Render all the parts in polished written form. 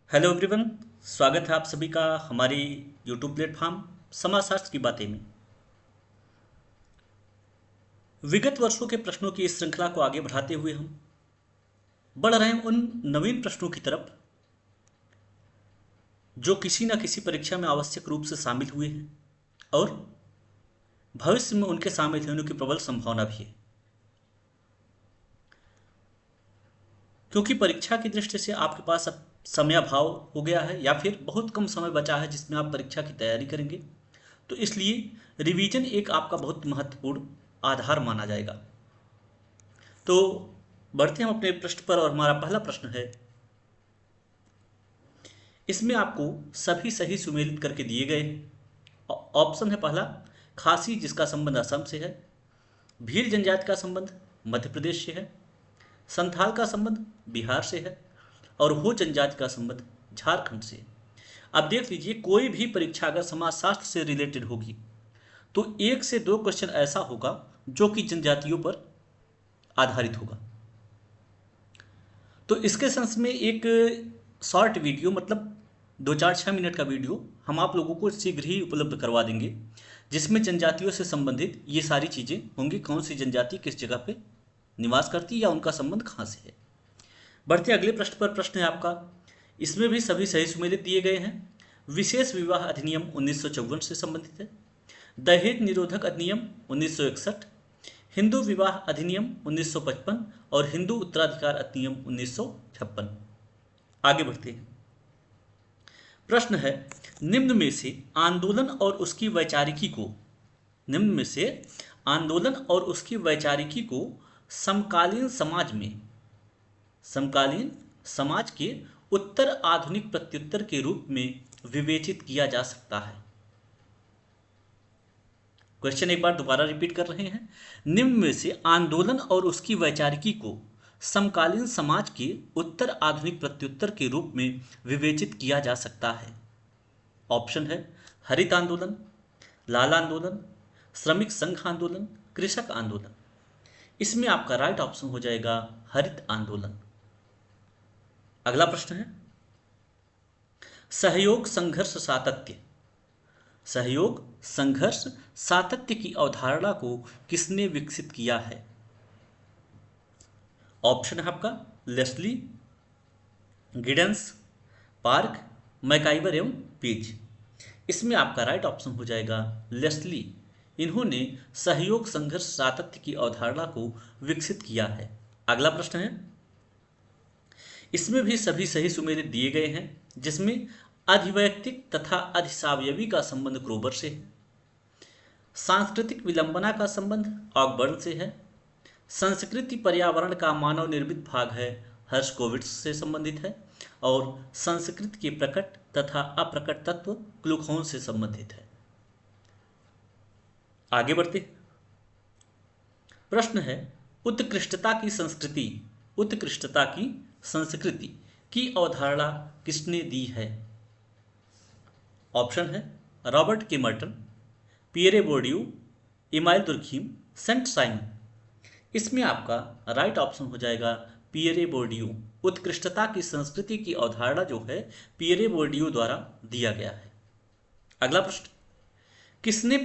Hello everyone. स्वागत है आप सभी का हमारी यूट्यूब प्लेटफॉर्म समाजशास्त्र की बातें में। विगत वर्षों के प्रश्नों की इस श्रृंखला को आगे बढ़ाते हुए हम बढ़ रहे हैं उन नवीन प्रश्नों की तरफ जो किसी न किसी परीक्षा में आवश्यक रूप से शामिल हुए हैं और भविष्य में उनके शामिल होने की प्रबल संभावना भी है। क्योंकि परीक्षा की दृष्टि से आपके पास अब समयाभाव हो गया है या फिर बहुत कम समय बचा है जिसमें आप परीक्षा की तैयारी करेंगे, तो इसलिए रिवीजन एक आपका बहुत महत्वपूर्ण आधार माना जाएगा। तो बढ़ते हैं हम अपने प्रश्न पर और हमारा पहला प्रश्न है, इसमें आपको सभी सही सुमेलित करके दिए गए हैं। ऑप्शन है पहला, खासी जिसका संबंध असम से है, भील जनजाति का संबंध मध्य प्रदेश से है, संथाल का संबंध बिहार से है और हो जनजाति का संबंध झारखंड से है। अब देख लीजिए, कोई भी परीक्षा अगर समाजशास्त्र से रिलेटेड होगी तो एक से दो क्वेश्चन ऐसा होगा जो कि जनजातियों पर आधारित होगा। तो इसके सेंस में एक शॉर्ट वीडियो, मतलब 2-4-6 मिनट का वीडियो हम आप लोगों को शीघ्र ही उपलब्ध करवा देंगे, जिसमें जनजातियों से संबंधित ये सारी चीज़ें होंगी, कौन सी जनजाति किस जगह पे निवास करती है या उनका संबंध कहाँ से है। बढ़ते अगले प्रश्न पर। प्रश्न है आपका, इसमें भी सभी सही सुमेलित दिए गए हैं। विशेष विवाह अधिनियम 1954 से संबंधित है, दहेज निरोधक अधिनियम 1961, हिंदू विवाह अधिनियम 1955 और हिंदू उत्तराधिकार अधिनियम 1956। आगे बढ़ते हैं। प्रश्न है, निम्न में से आंदोलन और उसकी वैचारिकी को निम्न में से आंदोलन और उसकी वैचारिकी को समकालीन समाज के उत्तर आधुनिक प्रत्युत्तर के रूप में विवेचित किया जा सकता है। क्वेश्चन एक बार दोबारा रिपीट कर रहे हैं। निम्न में से आंदोलन और उसकी वैचारिकी को समकालीन समाज के उत्तर आधुनिक प्रत्युत्तर के रूप में विवेचित किया जा सकता है। ऑप्शन है हरित आंदोलन, लाल आंदोलन, श्रमिक संघ आंदोलन, कृषक आंदोलन। इसमें आपका राइट ऑप्शन हो जाएगा हरित आंदोलन। अगला प्रश्न है, सहयोग संघर्ष सातत्य की अवधारणा को किसने विकसित किया है। ऑप्शन है आपका लेस्ली, गिडेंस, पार्क, मैकाइवर एवं पीज। इसमें आपका राइट ऑप्शन हो जाएगा लेस्ली। इन्होंने सहयोग संघर्ष सातत्य की अवधारणा को विकसित किया है। अगला प्रश्न है, इसमें भी सभी सही सुमेलित दिए गए हैं, जिसमें अधिवैयक्तिक तथा अधिसावयवी का संबंध क्रोबर से है, सांस्कृतिक विलंबना का संबंध ऑकबर्न से है, संस्कृति पर्यावरण का मानव निर्मित भाग है हर्शकोविट्ज से संबंधित है और संस्कृति के प्रकट तथा अप्रकट तत्व क्लूखोन से संबंधित है। आगे बढ़ते। प्रश्न है, उत्कृष्टता की संस्कृति की अवधारणा किसने दी है। ऑप्शन है Robert K Merton, Pierre Bourdieu, Emile Durkheim, Saint Simon. इसमें आपका राइट ऑप्शन हो जाएगा पियरे बोर्डियू। उत्कृष्टता की संस्कृति की अवधारणा जो है पियरे बोर्डियू द्वारा दिया गया है। अगला प्रश्न, किसने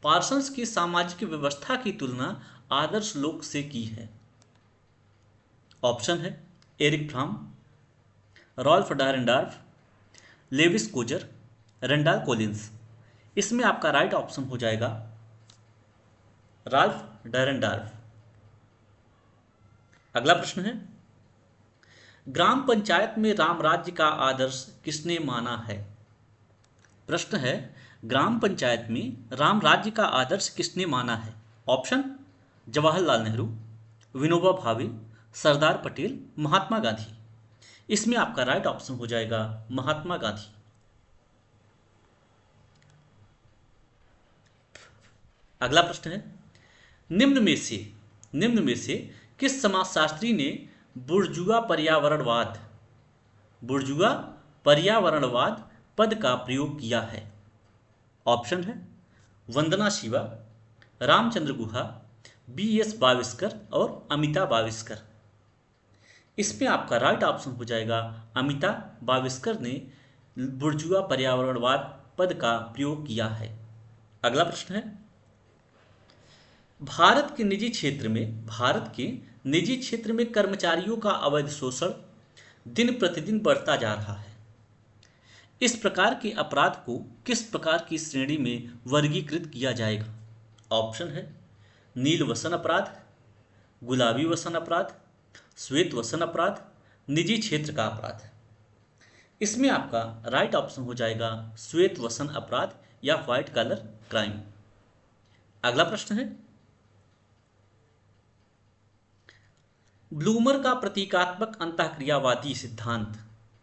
पार्सन्स की सामाजिक व्यवस्था की तुलना आदर्श लोक से की है। ऑप्शन है Erich Fromm, Ralf Dahrendorf, Lewis Coser, Randall Collins. इसमें आपका राइट ऑप्शन हो जाएगा राल्फ डायरेंडार्फ। अगला प्रश्न है, ग्राम पंचायत में राम राज्य का आदर्श किसने माना है। प्रश्न है, ग्राम पंचायत में राम राज्य का आदर्श किसने माना है। ऑप्शन जवाहरलाल नेहरू, विनोबा भावे, सरदार पटेल, महात्मा गांधी। इसमें आपका राइट ऑप्शन हो जाएगा महात्मा गांधी। अगला प्रश्न है, निम्न में से किस समाजशास्त्री ने बुर्जुआ पर्यावरणवाद पद का प्रयोग किया है। ऑप्शन है वंदना शिवा, रामचंद्र गुहा, बी एस बाविस्कर और अमिता बाविस्कर। इसमें आपका राइट ऑप्शन हो जाएगा अमिता बाविस्कर ने बुर्जुआ पर्यावरणवाद पद का प्रयोग किया है। अगला प्रश्न है, भारत के निजी क्षेत्र में कर्मचारियों का अवैध शोषण दिन प्रतिदिन बढ़ता जा रहा है। इस प्रकार के अपराध को किस प्रकार की श्रेणी में वर्गीकृत किया जाएगा? ऑप्शन है नील वसन अपराध, गुलाबी वसन अपराध, श्वेत वसन अपराध, निजी क्षेत्र का अपराध। इसमें आपका राइट ऑप्शन हो जाएगा श्वेत वसन अपराध या व्हाइट कॉलर क्राइम। अगला प्रश्न है, ब्लूमर का प्रतीकात्मक अंतःक्रियावादी सिद्धांत।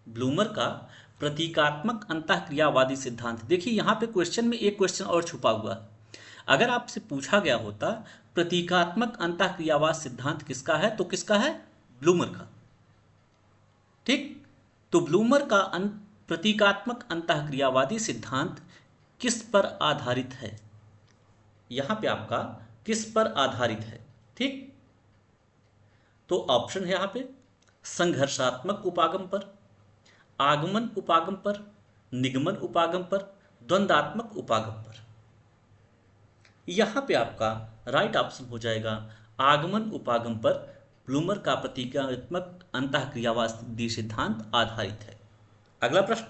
ब्लूमर का प्रतीकात्मक अंतःक्रियावादी सिद्धांत, देखिए यहाँ पे क्वेश्चन में एक क्वेश्चन और छुपा हुआ। अगर आपसे पूछा गया होता प्रतीकात्मक अंतःक्रियावाद सिद्धांत किसका है, तो किसका है? ब्लूमर का। ठीक, तो ब्लूमर का प्रतीकात्मक अंतःक्रियावादी सिद्धांत किस पर आधारित है? यहां पे आपका किस पर आधारित है? ठीक, तो ऑप्शन है यहां पे संघर्षात्मक उपागम पर, आगमन उपागम पर, निगमन उपागम पर, द्वंद्वात्मक उपागम पर। यहां पे आपका राइट ऑप्शन हो जाएगा आगमन उपागम पर ब्लूमर का प्रतीकात्मक अंतःक्रियावादी सिद्धांत आधारित है। अगला प्रश्न,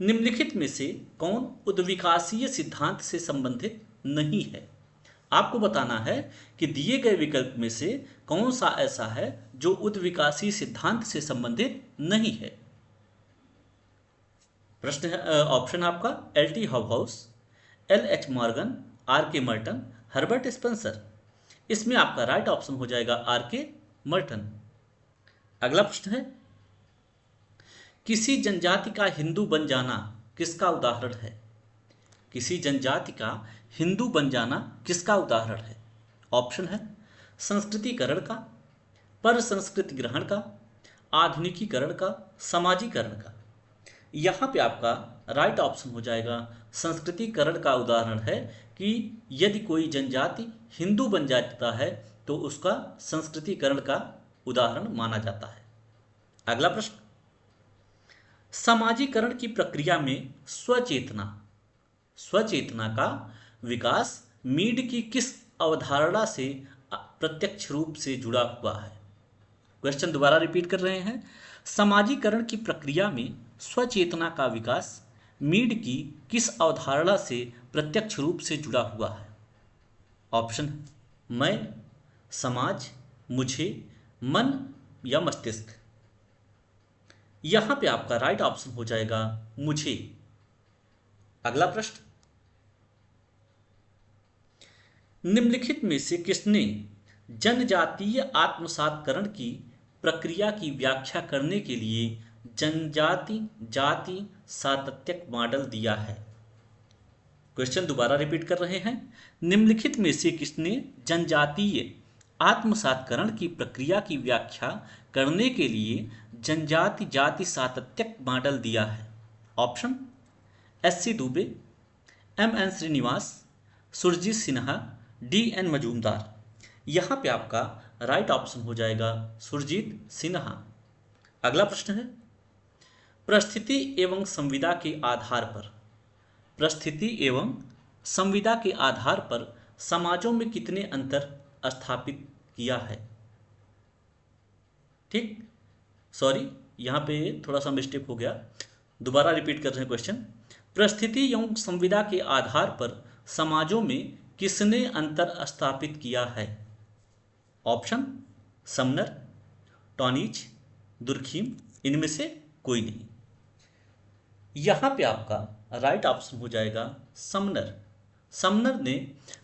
निम्नलिखित में से कौन उद्विकासीय सिद्धांत से संबंधित नहीं है? आपको बताना है कि दिए गए विकल्प में से कौन सा ऐसा है जो उद्विकासीय सिद्धांत से संबंधित नहीं है। प्रश्न है, ऑप्शन आपका L T. Hobhouse, L H. Morgan, R K. Merton, Herbert Spencer. इसमें आपका राइट ऑप्शन हो जाएगा आर.के. मर्टन। अगला प्रश्न है, किसी जनजाति का हिंदू बन जाना किसका उदाहरण है? किसी जनजाति का हिंदू बन जाना किसका उदाहरण है? ऑप्शन है संस्कृतिकरण का, पर संस्कृति ग्रहण का, आधुनिकीकरण का, समाजीकरण का। यहाँ पे आपका राइट ऑप्शन हो जाएगा संस्कृतिकरण का उदाहरण है कि यदि कोई जनजाति हिंदू बन जाता है तो उसका संस्कृतिकरण का उदाहरण माना जाता है। अगला प्रश्न, समाजीकरण की प्रक्रिया में स्वचेतना का विकास मीड की किस अवधारणा से प्रत्यक्ष रूप से जुड़ा हुआ है? क्वेश्चन दोबारा रिपीट कर रहे हैं, समाजीकरण की प्रक्रिया में स्वचेतना का विकास मीड की किस अवधारणा से प्रत्यक्ष रूप से जुड़ा हुआ है? ऑप्शन मैं, समाज, मुझे, मन या मस्तिष्क। यहां पे आपका राइट ऑप्शन हो जाएगा मुझे। अगला प्रश्न, निम्नलिखित में से किसने जनजातीय आत्मसातकरण की प्रक्रिया की व्याख्या करने के लिए जनजाति जाति सातत्यक मॉडल दिया है? क्वेश्चन दोबारा रिपीट कर रहे हैं, निम्नलिखित में से किसने जनजातीय आत्मसातकरण की प्रक्रिया की व्याख्या करने के लिए जनजाति जाति सातत्यक मॉडल दिया है? Option S C. Dube, M N. Srinivas, Surjit Sinha, D N. Majumdar. यहाँ पे आपका राइट ऑप्शन हो जाएगा सुरजीत सिन्हा। अगला प्रश्न है, परिस्थिति एवं संविदा के आधार पर, परिस्थिति एवं संविदा के आधार पर समाजों में कितने अंतर स्थापित किया है? ठीक, सॉरी यहाँ पे थोड़ा सा मिस्टेक हो गया, दोबारा रिपीट कर रहे हैं क्वेश्चन। परिस्थिति एवं संविदा के आधार पर समाजों में किसने अंतर स्थापित किया है? ऑप्शन समनर, टॉनिच, दुर्खीम, इनमें से कोई नहीं। यहां पे आपका राइट ऑप्शन हो जाएगा समनर। समनर ने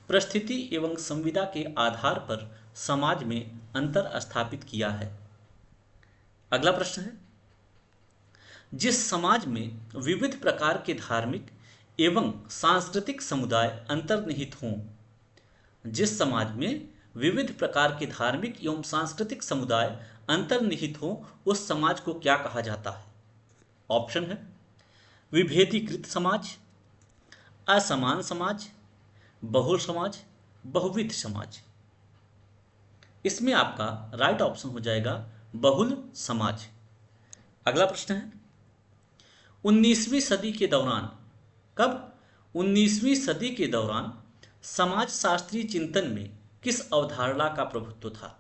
परिस्थिति एवं संविदा के आधार पर समाज में अंतर स्थापित किया है। अगला प्रश्न है, जिस समाज में विविध प्रकार के धार्मिक एवं सांस्कृतिक समुदाय अंतर्निहित हों, जिस समाज में विविध प्रकार के धार्मिक एवं सांस्कृतिक समुदाय अंतर्निहित हों, उस समाज को क्या कहा जाता है? ऑप्शन है विभेदीकृत समाज, असमान समाज, बहुल समाज, बहुविध समाज। इसमें आपका राइट ऑप्शन हो जाएगा बहुल समाज। अगला प्रश्न है 19वीं सदी के दौरान, कब? 19वीं सदी के दौरान समाज शास्त्रीय चिंतन में किस अवधारणा का प्रभुत्व था?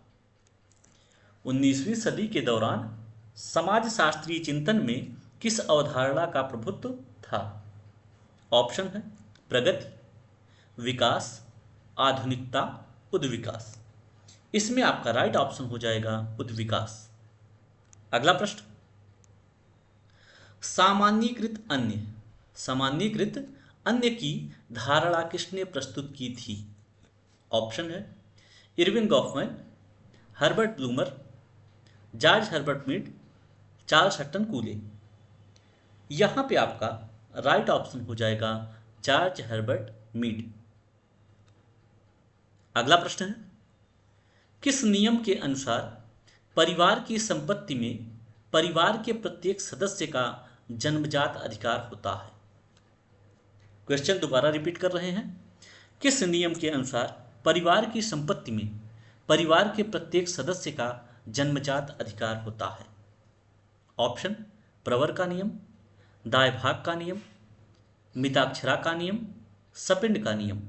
19वीं सदी के दौरान समाज शास्त्रीय चिंतन में किस अवधारणा का प्रभुत्व था? ऑप्शन है प्रगति, विकास, आधुनिकता, उद्विकास। इसमें आपका राइट ऑप्शन हो जाएगा उद्विकास। अगला प्रश्न सामान्यीकृत अन्य की धारणा किसने प्रस्तुत की थी? ऑप्शन है Erving Goffman, Herbert Blumer, George Herbert Mead, Charles Horton Cooley. यहां पे आपका राइट ऑप्शन हो जाएगा जॉर्ज हर्बर्ट मीड। अगला प्रश्न है किस नियम के अनुसार परिवार की संपत्ति में परिवार के प्रत्येक सदस्य का जन्मजात अधिकार होता है? क्वेश्चन दोबारा रिपीट कर रहे हैं। किस नियम के अनुसार परिवार की संपत्ति में परिवार के प्रत्येक सदस्य का जन्मजात अधिकार होता है? ऑप्शन प्रवर का नियम, दाय भाग का नियम, मिताक्षरा का नियम, सपिंड का नियम।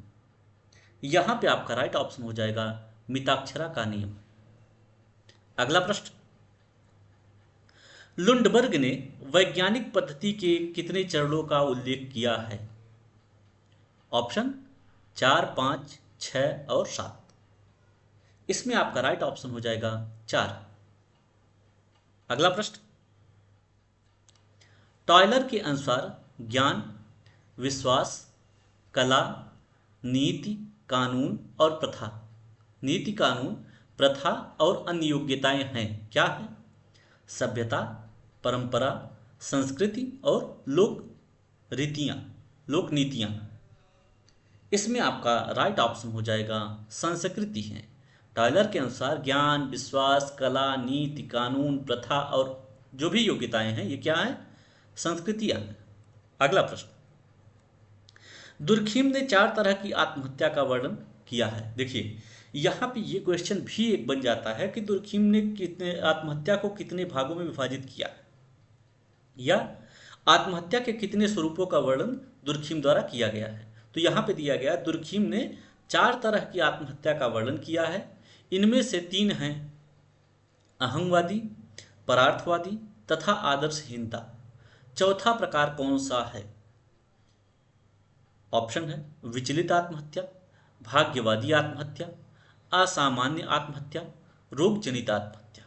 यहां पे आपका राइट ऑप्शन हो जाएगा मिताक्षरा का नियम। अगला प्रश्न लुंडबर्ग ने वैज्ञानिक पद्धति के कितने चरणों का उल्लेख किया है? ऑप्शन 4, 5, 6 और 7। इसमें आपका राइट ऑप्शन हो जाएगा 4। अगला प्रश्न टॉयलर के अनुसार ज्ञान, विश्वास, कला, नीति, कानून और प्रथा, नीति, कानून, प्रथा और अन्य योग्यताएं हैं, क्या है? सभ्यता, परंपरा, संस्कृति और लोक नीतियां। इसमें आपका राइट ऑप्शन हो जाएगा संस्कृति है। टॉयलर के अनुसार ज्ञान, विश्वास, कला, नीति, कानून, प्रथा और जो भी योग्यताएं हैं ये क्या है? संस्कृतियां। अगला प्रश्न दुर्खिम ने 4 तरह की आत्महत्या का वर्णन किया है। देखिए यहाँ पे ये क्वेश्चन भी एक बन जाता है कि दुर्खिम ने कितने आत्महत्या को कितने भागों में विभाजित किया या आत्महत्या के कितने स्वरूपों का वर्णन दुर्खिम द्वारा किया गया है। तो यहाँ पे दिया गया दुर्खिम ने 4 तरह की आत्महत्या का वर्णन किया है। इनमें से 3 हैं अहंगवादी, परार्थवादी तथा आदर्शहीनता। चौथा प्रकार कौन सा है? ऑप्शन है विचलित आत्महत्या, भाग्यवादी आत्महत्या, असामान्य आत्महत्या, रोग जनित आत्महत्या।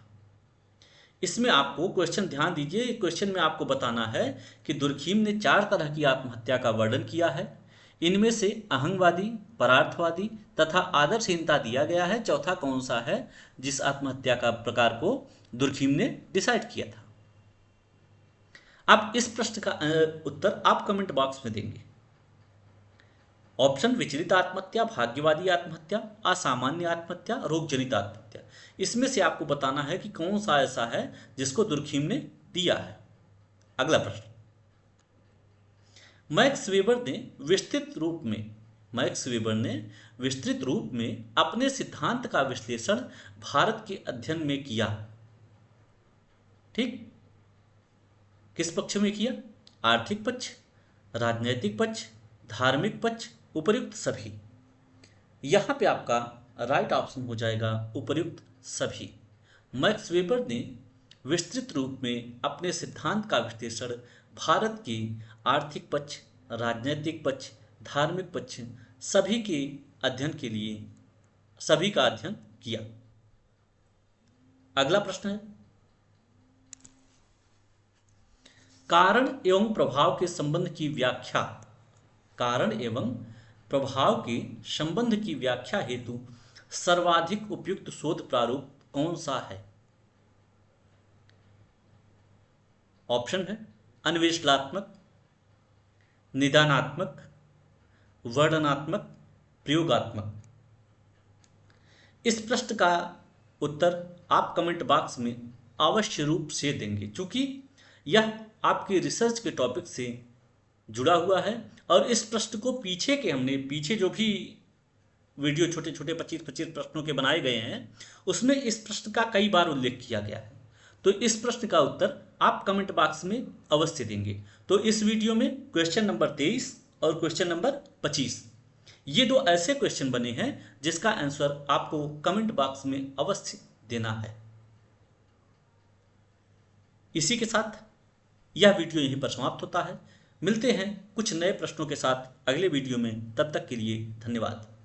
इसमें आपको क्वेश्चन ध्यान दीजिए, क्वेश्चन में आपको बताना है कि दुर्खिम ने 4 तरह की आत्महत्या का वर्णन किया है। इनमें से अहंगवादी, परार्थवादी तथा आदर्शहीनता दिया गया है। चौथा कौन सा है जिस आत्महत्या का प्रकार को दुर्खिम ने डिसाइड किया था? आप इस प्रश्न का उत्तर आप कमेंट बॉक्स में देंगे। ऑप्शन विचलित आत्महत्या, भाग्यवादी आत्महत्या, असामान्य आत्महत्या, रोग जनित आत्महत्या। इसमें से आपको बताना है कि कौन सा ऐसा है जिसको दुर्खिम ने दिया है। अगला प्रश्न मैक्स वेबर ने विस्तृत रूप में अपने सिद्धांत का विश्लेषण भारत के अध्ययन में किया। ठीक, किस पक्ष में किया? आर्थिक पक्ष, राजनैतिक पक्ष, धार्मिक पक्ष, उपर्युक्त सभी। यहां पे आपका राइट ऑप्शन हो जाएगा उपर्युक्त सभी। मैक्स वेबर ने विस्तृत रूप में अपने सिद्धांत का विश्लेषण भारत के आर्थिक पक्ष, राजनैतिक पक्ष, धार्मिक पक्ष सभी के अध्ययन के लिए सभी का अध्ययन किया। अगला प्रश्न है कारण एवं प्रभाव के संबंध की व्याख्या, कारण एवं प्रभाव के संबंध की व्याख्या हेतु सर्वाधिक उपयुक्त शोध प्रारूप कौन सा है? ऑप्शन है अन्वेषणात्मक, निदानात्मक, वर्णनात्मक, प्रयोगात्मक। इस प्रश्न का उत्तर आप कमेंट बॉक्स में अवश्य रूप से देंगे, क्योंकि यह आपके रिसर्च के टॉपिक से जुड़ा हुआ है और इस प्रश्न को पीछे जो भी वीडियो छोटे छोटे 25-25 प्रश्नों के बनाए गए हैं उसमें इस प्रश्न का कई बार उल्लेख किया गया है। तो इस प्रश्न का उत्तर आप कमेंट बॉक्स में अवश्य देंगे। तो इस वीडियो में क्वेश्चन नंबर 23 और क्वेश्चन नंबर 25 ये दो ऐसे क्वेश्चन बने हैं जिसका आंसर आपको कमेंट बॉक्स में अवश्य देना है। इसी के साथ यह वीडियो यहीं पर समाप्त होता है। मिलते हैं कुछ नए प्रश्नों के साथ अगले वीडियो में। तब तक के लिए धन्यवाद।